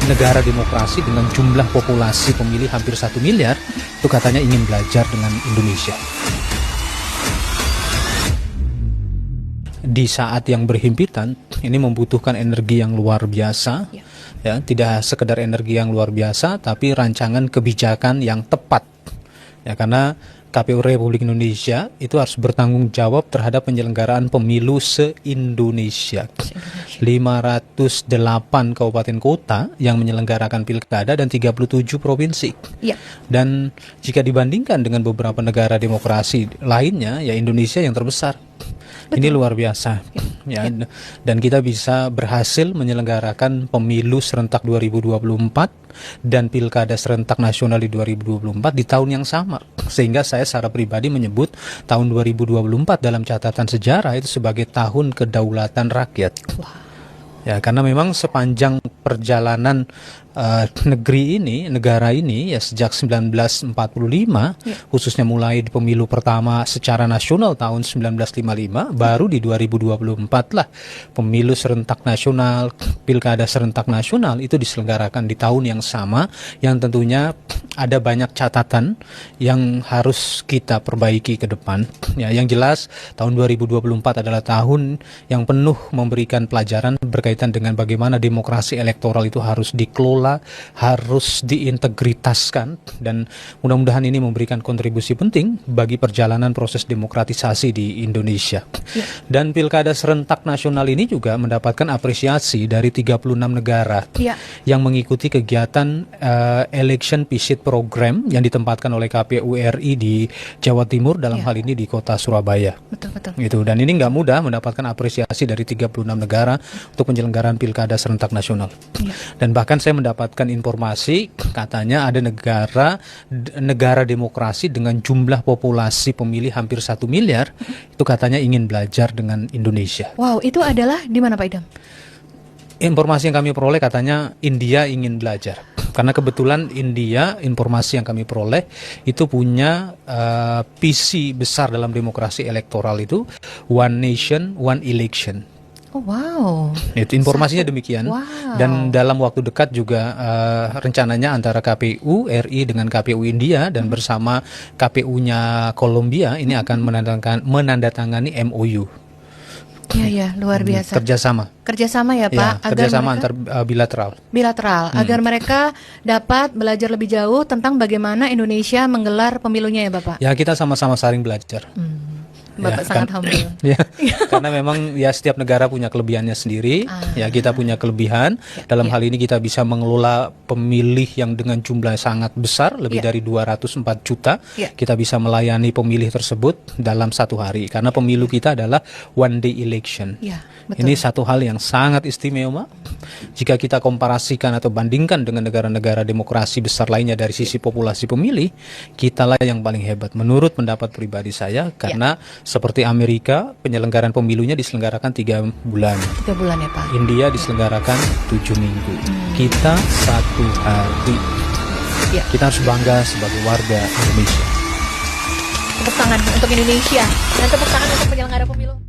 negara demokrasi dengan jumlah populasi pemilih hampir 1 miliar, itu katanya ingin belajar dengan Indonesia. Di saat yang berhimpitan, ini membutuhkan energi yang luar biasa, ya, tidak sekedar energi yang luar biasa, tapi rancangan kebijakan yang tepat, ya, karena KPU Republik Indonesia itu harus bertanggung jawab terhadap penyelenggaraan pemilu se-Indonesia. 508 kabupaten kota yang menyelenggarakan pilkada dan 37 provinsi. Ya. Dan jika dibandingkan dengan beberapa negara demokrasi lainnya, ya Indonesia yang terbesar. Betul. Ini luar biasa, ya. Dan kita bisa berhasil menyelenggarakan pemilu serentak 2024 dan pilkada serentak nasional di 2024 di tahun yang sama, sehingga saya secara pribadi menyebut tahun 2024 dalam catatan sejarah itu sebagai tahun kedaulatan rakyat. Wah. Ya, karena memang sepanjang perjalanan negara ini ya sejak 1945, khususnya mulai di pemilu pertama secara nasional tahun 1955, baru di 2024 lah pemilu serentak nasional, pilkada serentak nasional itu diselenggarakan di tahun yang sama, yang tentunya ada banyak catatan yang harus kita perbaiki ke depan. Ya, yang jelas tahun 2024 adalah tahun yang penuh memberikan pelajaran berkaitan dengan bagaimana demokrasi elektoral itu harus dikelola, harus diintegritaskan, dan mudah-mudahan ini memberikan kontribusi penting bagi perjalanan proses demokratisasi di Indonesia. Dan pilkada serentak nasional ini juga mendapatkan apresiasi dari 36 negara yang mengikuti kegiatan Election Visit Program yang ditempatkan oleh KPU RI di Jawa Timur, dalam hal ini di kota Surabaya. Betul. Gitu. Dan ini nggak mudah mendapatkan apresiasi dari 36 negara untuk penyelenggaraan pilkada serentak nasional. Dan bahkan saya mendapatkan informasi katanya ada negara demokrasi dengan jumlah populasi pemilih hampir 1 miliar itu katanya ingin belajar dengan Indonesia. Wow, itu adalah di mana Pak Idam? Informasi yang kami peroleh katanya India ingin belajar. Karena kebetulan India, informasi yang kami peroleh itu punya visi besar dalam demokrasi elektoral itu One Nation, One Election. Oh, wow. Itu informasinya demikian. Wow. Dan dalam waktu dekat juga rencananya antara KPU RI dengan KPU India dan bersama KPU-nya Kolombia ini akan menandatangani MOU. Iya, luar biasa. Kerjasama ya Pak. Ya, kerjasama antar bilateral. Agar mereka dapat belajar lebih jauh tentang bagaimana Indonesia menggelar pemilunya ya Bapak. Ya, kita sama-sama saling belajar. Bapak sangat humble. Ya, karena memang ya setiap negara punya kelebihannya sendiri. Ya, kita punya kelebihan. Dalam hal ini kita bisa mengelola pemilih yang dengan jumlah sangat besar, lebih dari 204 juta. Kita bisa melayani pemilih tersebut dalam 1 hari. Karena pemilu kita adalah one day election. Ini satu hal yang sangat istimewa. Jika kita komparasikan atau bandingkan dengan negara-negara demokrasi besar lainnya dari sisi populasi pemilih, kitalah yang paling hebat menurut pendapat pribadi saya, karena seperti Amerika, penyelenggaraan pemilunya diselenggarakan 3 bulan. 3 bulan ya Pak. India diselenggarakan 7 minggu. Kita 1 hari. Kita harus bangga sebagai warga Indonesia. Tepuk tangan untuk Indonesia dan tepuk tangan untuk penyelenggara pemilu.